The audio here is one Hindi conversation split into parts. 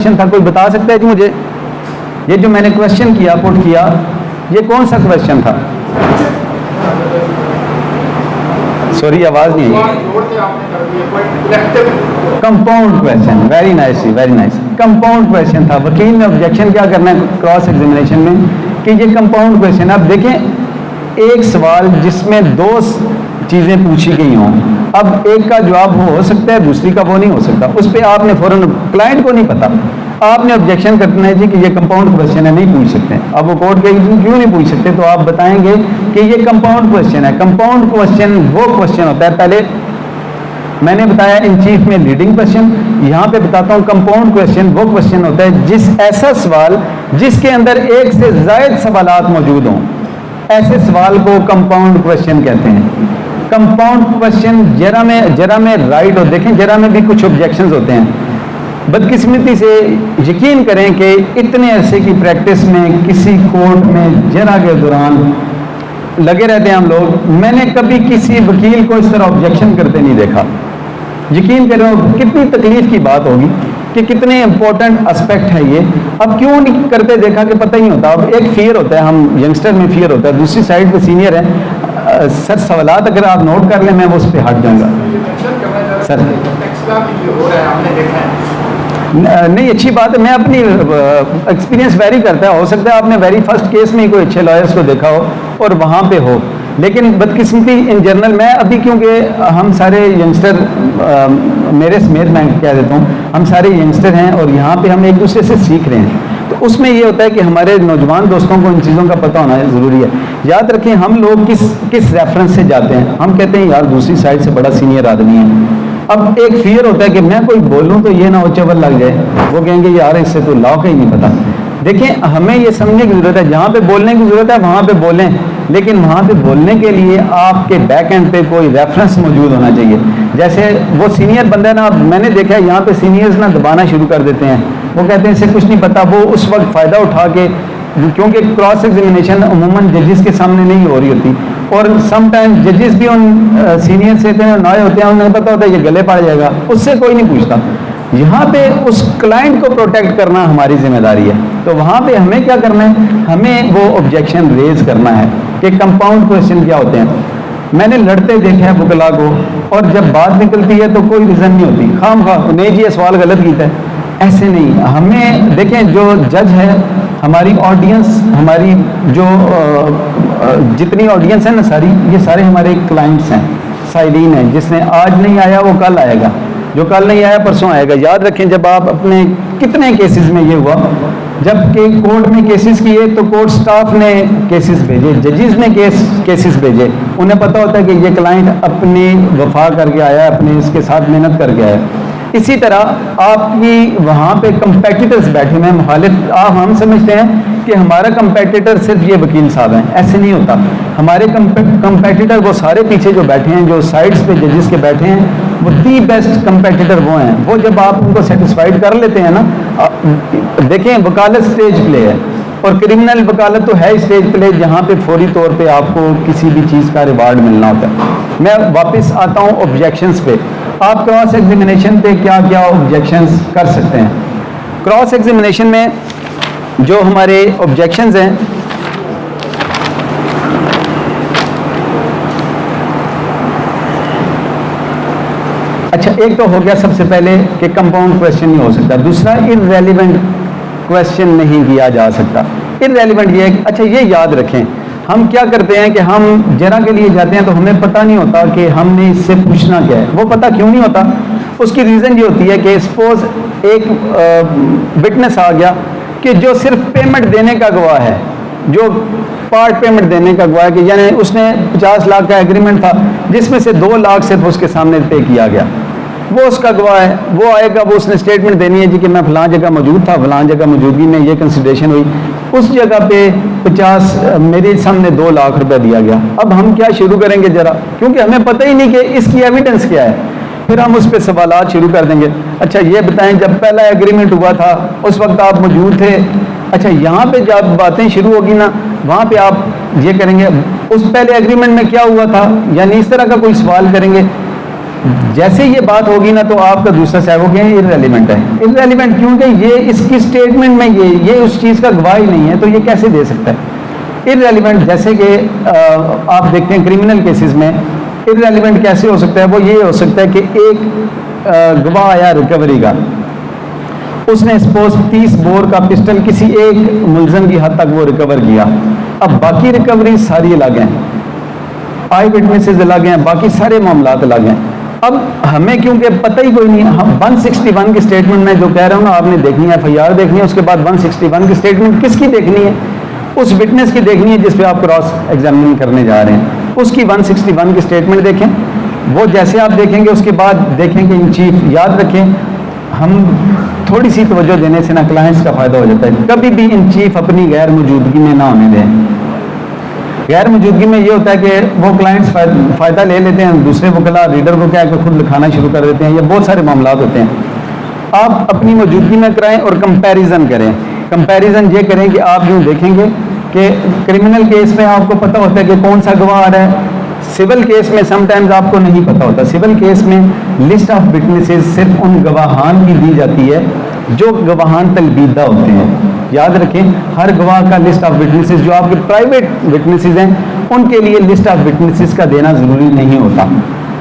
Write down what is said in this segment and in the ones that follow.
क्वेश्चन था, कोई बता सकता है जी मुझे? ये जो मैंने क्वेश्चन किया, पुट किया, ये कौन सा क्वेश्चन था? सॉरी आवाज नहीं आई। Compound question, very nice, very nice. Compound question था। वकील ने ऑब्जेक्शन क्या करना है क्रॉस एग्जामिनेशन में कि ये कंपाउंड क्वेश्चन। आप देखें, एक सवाल जिसमें दो चीजें पूछी गई हों, अब एक का जवाब हो सकता है, दूसरी का वो नहीं हो सकता। उस पर आपने फौरन, क्लाइंट को नहीं पता, आपने ऑब्जेक्शन करना है जी कि ये कंपाउंड क्वेश्चन है, नहीं पूछ सकते। अब वो कोर्ट के क्यों नहीं पूछ सकते, तो आप बताएंगे कि ये कंपाउंड क्वेश्चन है। कंपाउंड क्वेश्चन वो क्वेश्चन होता है, पहले मैंने बताया इन चीफ में लीडिंग क्वेश्चन, यहाँ पे बताता हूँ कंपाउंड क्वेश्चन वो क्वेश्चन होता है जिस ऐसा सवाल जिसके अंदर एक से ज्यादा सवालात मौजूद हों, ऐसे सवाल को कंपाउंड क्वेश्चन कहते हैं। कंपाउंड क्वेश्चन जरा में राइट हो, देखें जरा में भी कुछ ऑब्जेक्शंस होते हैं। बदकिस्मती से यकीन करें कि इतने अरसे की प्रैक्टिस में किसी कोर्ट में जरा के दौरान लगे रहते हैं हम लोग, मैंने कभी किसी वकील को इस तरह ऑब्जेक्शन करते नहीं देखा। यकीन करो कितनी तकलीफ की बात होगी कि कितने इंपॉर्टेंट एस्पेक्ट है ये। अब क्यों नहीं करते देखा कि पता ही होता। अब एक फियर होता है, हम यंगस्टर में फियर होता है, दूसरी साइड पे सीनियर है। सर सवालात अगर आप नोट कर लें, मैं वो उस पर हट जाऊंगा सर। नहीं, अच्छी बात है, मैं अपनी एक्सपीरियंस वेरी करता है। हो सकता है आपने वेरी फर्स्ट केस में ही कोई अच्छे लॉयर्स को देखा हो और वहाँ पे हो, लेकिन बदकिस्मती इन जनरल मैं अभी, क्योंकि हम सारे यंगस्टर, मेरे समेत मैं कह देता हूँ, हम सारे यंगस्टर हैं और यहाँ पे हम एक दूसरे से सीख रहे हैं। तो उसमें ये होता है कि हमारे नौजवान दोस्तों को इन चीज़ों का पता होना ज़रूरी है। याद रखें, हम लोग किस रेफरेंस से जाते हैं। हम कहते हैं यार दूसरी साइड से बड़ा सीनियर आदमी है। अब एक फियर होता है कि मैं कोई बोलूँ तो ये ना हो चवल लग जाए, वो कहेंगे यार इससे तो लॉ का ही नहीं पता। देखें, हमें ये समझने की ज़रूरत है, जहाँ पे बोलने की ज़रूरत है वहाँ पे बोलें, लेकिन वहाँ पे बोलने के लिए आपके बैक एंड पे कोई रेफरेंस मौजूद होना चाहिए। जैसे वो सीनियर बंदा है ना, मैंने देखा है यहाँ पे सीनियर्स ना दबाना शुरू कर देते हैं। वो कहते हैं इसे कुछ नहीं पता, वो उस वक्त फ़ायदा उठा के, क्योंकि क्रॉस एग्जामिनेशन अमूमन जजेस के सामने नहीं हो रही होती, और समटाइम जजेस भी उन सीनियर से नए होते हैं, उन्हें पता होता है ये गले पड़ जाएगा, उससे कोई नहीं पूछता। यहाँ पे उस क्लाइंट को प्रोटेक्ट करना हमारी जिम्मेदारी है। तो वहाँ पे हमें क्या करना है, हमें वो ऑब्जेक्शन रेज करना है कि कंपाउंड क्वेश्चन क्या होते हैं। मैंने लड़ते देखा है वकला को, और जब बात निकलती है तो कोई रीज़न नहीं होती, खाम खा नहीं जी ये सवाल गलत किया है, ऐसे नहीं। हमें देखें, जो जज है, हमारी ऑडियंस, हमारी जो जितनी ऑडियंस है ना सारी, ये सारे हमारे क्लाइंट्स हैं, साइलीन हैं। जिसने आज नहीं आया वो कल आएगा, जो कल नहीं आया परसों आएगा। याद रखें, जब आप अपने कितने केसेस में ये हुआ, जबकि कोर्ट में केसेस किए तो कोर्ट स्टाफ ने केसेस भेजे, जजेस ने केसेस भेजे। उन्हें पता होता है कि ये क्लाइंट अपनी वफा करके आया, अपने इसके साथ मेहनत करके आया। इसी तरह आपकी वहाँ पे कंपेटिटर्स बैठे हुए हैं, मुखालिफ। हम समझते हैं कि हमारा कंपेटिटर सिर्फ ये वकील साहब हैं, ऐसे नहीं होता। हमारे कंपेटिटर वो सारे पीछे जो बैठे हैं, जो साइड्स पे जजेस के बैठे हैं, वो दी बेस्ट कंपेटिटर वो हैं। वो जब आप उनको सेटिस्फाइड कर लेते हैं ना, देखें वकालत स्टेज प्ले है, और क्रिमिनल वकालत तो है स्टेज प्ले, जहाँ पे फौरी तौर पे आपको किसी भी चीज़ का रिवार्ड मिलना होता है। मैं वापस आता हूँ ऑब्जेक्शंस पे। आप क्रॉस एग्जामिनेशन पे क्या क्या ऑब्जेक्शंस कर सकते हैं? क्रॉस एग्जामिनेशन में जो हमारे ऑब्जेक्शंस हैं, अच्छा एक तो हो गया सबसे पहले कि कंपाउंड क्वेश्चन नहीं हो सकता। दूसरा, इररेलेवेंट क्वेश्चन नहीं किया जा सकता। इररेलेवेंट ये है, अच्छा ये याद रखें, हम क्या करते हैं कि हम जरा के लिए जाते हैं तो हमें पता नहीं होता कि हमने इससे पूछना क्या है। वो पता क्यों नहीं होता? उसकी रीज़न ये होती है कि सपोज एक विटनेस आ गया कि जो सिर्फ पेमेंट देने का गवाह है, जो पार्ट पेमेंट देने का गवाह है, कि यानी उसने 50 लाख का एग्रीमेंट था जिसमें से 2 लाख सिर्फ उसके सामने पे किया गया, वो उसका गवाह है। वो आएगा, वो उसने स्टेटमेंट देनी है जी कि मैं फलां जगह मौजूद था, फलां जगह मौजूदगी में ये कंसिडरेशन हुई, उस जगह पे 50 मेरे सामने 2 लाख रुपए दिया गया। अब हम क्या शुरू करेंगे जरा, क्योंकि हमें पता ही नहीं कि इसकी एविडेंस क्या है, फिर हम उस पर सवालात शुरू कर देंगे। अच्छा ये बताएं, जब पहला एग्रीमेंट हुआ था उस वक्त आप मौजूद थे? अच्छा यहाँ पे जब बातें शुरू होगी ना, वहाँ पे आप ये करेंगे उस पहले एग्रीमेंट में क्या हुआ था, यानी इस तरह का कोई सवाल करेंगे। जैसे ये बात होगी ना तो आपका दूसरा साहब हो गया इररेलेवेंट है। इररेलेवेंट क्योंकि ये इसकी स्टेटमेंट में ये उस चीज़ का गवाह ही नहीं है, तो ये कैसे दे सकता है इररेलेवेंट। जैसे कि आप देखते हैं क्रिमिनल केसेस में इररेलेवेंट कैसे हो सकता है, वो ये हो सकता है कि एक गवाह आया रिकवरी का, उसने सपोज 30 बोर का पिस्टल किसी एक मुलजम की हद तक वो रिकवर किया। अब बाकी रिकवरी सारी अलग हैं, आई विटनेसेस अलग हैं, बाकी सारे मामलात अलग हैं। अब हमें क्योंकि पता ही कोई नहीं, हम 161 की स्टेटमेंट में जो कह रहा हूँ ना, आपने देखनी है FIR देखनी है, उसके बाद 161 की स्टेटमेंट किसकी देखनी है, उस विटनेस की देखनी है जिस पे आप क्रॉस एग्जामिनिंग करने जा रहे हैं, उसकी 161 की स्टेटमेंट देखें। वो जैसे आप देखेंगे उसके बाद देखेंगे इन चीफ। याद रखें, हम थोड़ी सी तवज्जो देने से ना क्लाइंट्स का फ़ायदा हो जाता है। कभी भी इन चीफ अपनी गैर मौजूदगी में ना होने दें। गैर मौजूदगी में ये होता है कि वो क्लाइंट्स फ़ायदा ले लेते हैं, दूसरे वकला रीडर को क्या है कि खुद लिखाना शुरू कर देते हैं, ये बहुत सारे मामला होते हैं। आप अपनी मौजूदगी में कराएं और कंपैरिजन करें। कंपैरिजन ये करें कि आप यूँ देखेंगे कि क्रिमिनल केस में आपको पता होता है कि कौन सा गवाह आ रहा है, सिविल केस में समटाइम्स आपको नहीं पता होता। सिविल केस में लिस्ट ऑफ विटनेसेस सिर्फ उन गवाहान की दी जाती है जो गवाहान तलबीदा होते हैं। याद रखें, हर गवाह का लिस्ट ऑफ विटनेसेस, जो आपके प्राइवेट विटनेसेस हैं, उनके लिए लिस्ट ऑफ विटनेसेस का देना ज़रूरी नहीं होता।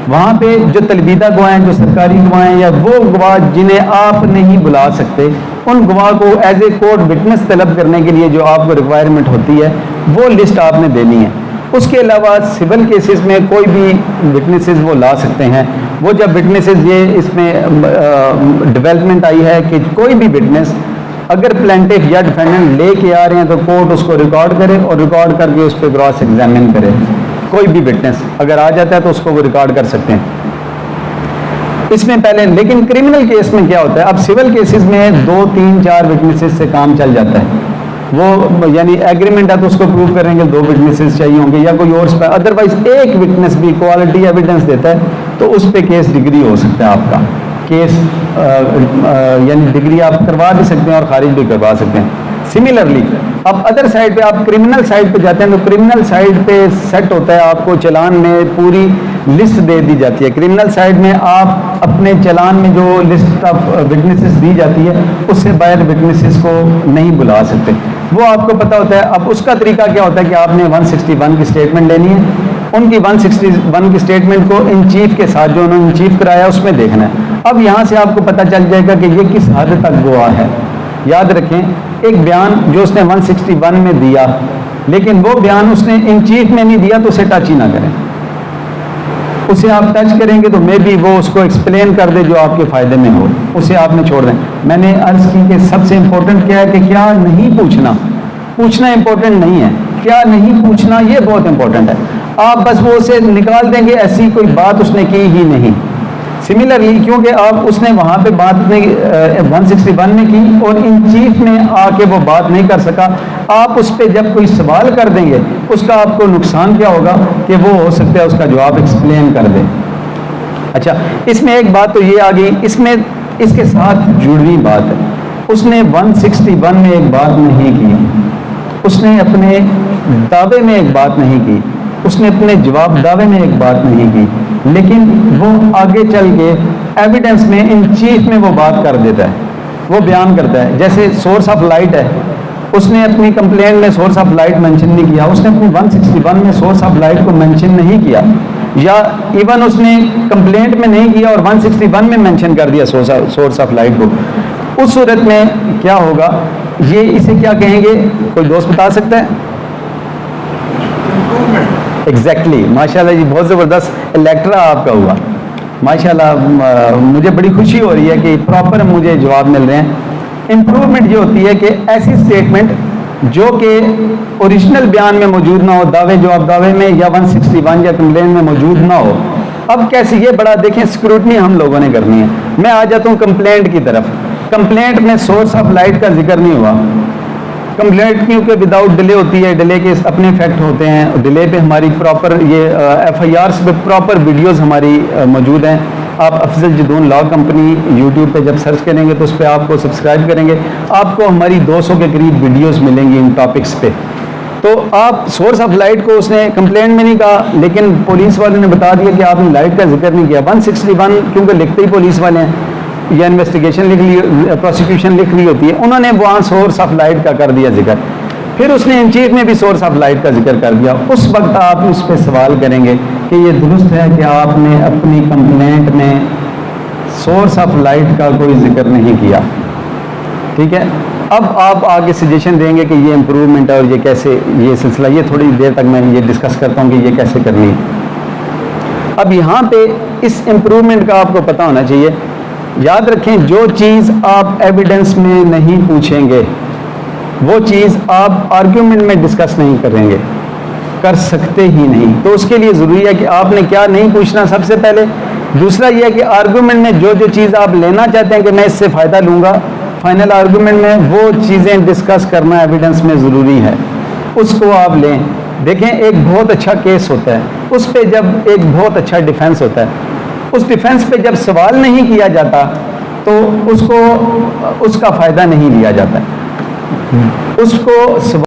वहाँ पे जो तलबीदा गवाह हैं, जो सरकारी गवाह हैं, या वो गवाह जिन्हें आप नहीं बुला सकते, उन गवाह को एज ए कोर्ट विटनेस तलब करने के लिए जो आपको रिक्वायरमेंट होती है, वो लिस्ट आपने देनी है। उसके अलावा सिविल केसेस में कोई भी विटनेसेस वो ला सकते हैं। वो जब विटनेसेस, ये इसमें डेवलपमेंट आई है कि कोई भी विटनेस अगर प्लेंटिफ या डिफेंडेंट लेके आ रहे हैं तो कोर्ट उसको रिकॉर्ड करे और रिकॉर्ड करके उस पर क्रॉस एग्जामिन करे। कोई भी विटनेस अगर आ जाता है तो उसको वो रिकॉर्ड कर सकते हैं इसमें पहले। लेकिन क्रिमिनल केस में क्या होता है, अब सिविल केसेस में 2, 3, 4 विटनेसेस से काम चल जाता है। वो यानी एग्रीमेंट है तो उसको प्रूव करेंगे 2 विटनेसेस चाहिए होंगे या कोई और। अदरवाइज एक विटनेस भी क्वालिटी एविडेंस देता है तो उस पर केस डिग्री हो सकता है। आपका केस यानी डिग्री आप करवा भी सकते हैं और खारिज भी करवा सकते हैं। सिमिलरली अब अदर साइड पे आप क्रिमिनल साइड पे जाते हैं तो क्रिमिनल साइड पे सेट होता है, आपको चालान में पूरी लिस्ट दे दी जाती है। क्रिमिनल साइड में आप अपने चालान में जो लिस्ट ऑफ विटनेसेस दी जाती है उससे बाहर विटनेसेस को नहीं बुला सकते, वो आपको पता होता है। अब उसका तरीका क्या होता है कि आपने 161 की स्टेटमेंट लेनी है, उनकी 161 की स्टेटमेंट को इन चीफ के साथ जो उन्होंने चीफ कराया उसमें देखना है। अब यहाँ से आपको पता चल जाएगा कि ये किस हद तक गवाह है। याद रखें, एक बयान जो उसने 161 में दिया, लेकिन वो बयान उसने इन चीफ में नहीं दिया तो उसे टच ही ना करें। उसे आप टच करेंगे तो मे बी वो उसको एक्सप्लेन कर दे जो आपके फ़ायदे में हो, उसे आपने छोड़ दें। मैंने अर्ज़ की कि सबसे इम्पोर्टेंट क्या है कि क्या नहीं पूछना। पूछना इम्पोर्टेंट नहीं है, क्या नहीं पूछना ये बहुत इम्पोर्टेंट है। आप बस वो उसे निकाल देंगे, ऐसी कोई बात उसने की ही नहीं। सिमिलरली क्योंकि आप उसने वहाँ पे बात नहीं 161 में की और इन चीफ में आके वो बात नहीं कर सका, आप उस पर जब कोई सवाल कर देंगे उसका आपको नुकसान क्या होगा कि वो हो सकता है उसका जवाब एक्सप्लेन कर दे। अच्छा, इसमें एक बात तो ये आ गई, इसमें इसके साथ जुड़ी बात है, उसने 161 में एक बात नहीं की, उसने अपने दावे में एक बात नहीं की, उसने अपने जवाब दावे में एक बात नहीं की, लेकिन वो आगे चल के एविडेंस में इन चीफ में वो बात कर देता है, वो बयान करता है। जैसे सोर्स ऑफ लाइट है, उसने अपनी कंप्लेंट में सोर्स ऑफ लाइट मेंशन नहीं किया, उसने अपनी 161 में सोर्स ऑफ लाइट को मेंशन नहीं किया, या इवन उसने कंप्लेंट में नहीं किया और 161 में मेंशन कर दिया सोर्स ऑफ लाइट को। उस सूरत में क्या होगा, ये इसे क्या कहेंगे, कोई दोस्त बता सकता है? एग्जैक्टली, माशाल्लाह जी, बहुत ज़बरदस्त इलेक्ट्रा आपका हुआ, माशाल्लाह। मुझे बड़ी खुशी हो रही है कि प्रॉपर मुझे जवाब मिल रहे हैं। इम्प्रूवमेंट ये होती है कि ऐसी स्टेटमेंट जो कि ओरिजिनल बयान में मौजूद ना हो, दावे जवाब दावे में या 161 या कंप्लेन में मौजूद ना हो। अब कैसे, ये बड़ा देखें स्क्रूटनी हम लोगों ने करनी है। मैं आ जाता हूँ कंप्लेंट की तरफ। कंप्लेंट में सोर्स ऑफ लाइट का जिक्र नहीं हुआ। कंप्लेंट क्योंकि विदाउट डिले होती है, डिले के अपने इफेक्ट होते हैं, डिले पे हमारी प्रॉपर ये FIRs पे प्रॉपर वीडियोस हमारी मौजूद हैं। आप Afzal Jadoon law company YouTube पे जब सर्च करेंगे तो उस पर आपको सब्सक्राइब करेंगे, आपको हमारी 200 के करीब वीडियोस मिलेंगी इन टॉपिक्स पे। तो आप सोर्स ऑफ लाइट को उसने कंप्लेंट में नहीं कहा, लेकिन पुलिस वाले ने बता दिया कि आपने लाइट का जिक्र नहीं किया। 161 क्योंकि लिखते ही पुलिस वाले हैं या इन्वेस्टिगेशन लिख ली, प्रोसिक्यूशन लिख रही होती है, उन्होंने वहाँ सोर्स ऑफ लाइट का कर दिया जिक्र। फिर उसने इन चीफ में भी सोर्स ऑफ लाइट का जिक्र कर दिया। उस वक्त आप उस पर सवाल करेंगे कि ये दुरुस्त है कि आपने अपनी कंप्लेंट में सोर्स ऑफ लाइट का कोई जिक्र नहीं किया। ठीक है, अब आप आगे सजेशन देंगे कि ये इम्प्रूवमेंट है और ये कैसे, ये सिलसिला, ये थोड़ी देर तक मैं ये डिस्कस करता हूँ कि ये कैसे करनी है। अब यहाँ पे इस इम्प्रूवमेंट का आपको पता होना चाहिए। याद रखें, जो चीज़ आप एविडेंस में नहीं पूछेंगे वो चीज़ आप आर्ग्यूमेंट में डिस्कस नहीं करेंगे, कर सकते ही नहीं। तो उसके लिए ज़रूरी है कि आपने क्या नहीं पूछना सबसे पहले। दूसरा यह है कि आर्ग्यूमेंट में जो जो चीज़ आप लेना चाहते हैं कि मैं इससे फ़ायदा लूँगा, फाइनल आर्गूमेंट में वो चीज़ें डिस्कस करना एविडेंस में ज़रूरी है, उसको आप लें। देखें, एक बहुत अच्छा केस होता है, उस पे जब एक बहुत अच्छा डिफेंस होता है, उस डिफेंस पे जब सवाल नहीं किया जाता तो उसको उसका फ़ायदा नहीं लिया जाता, उसको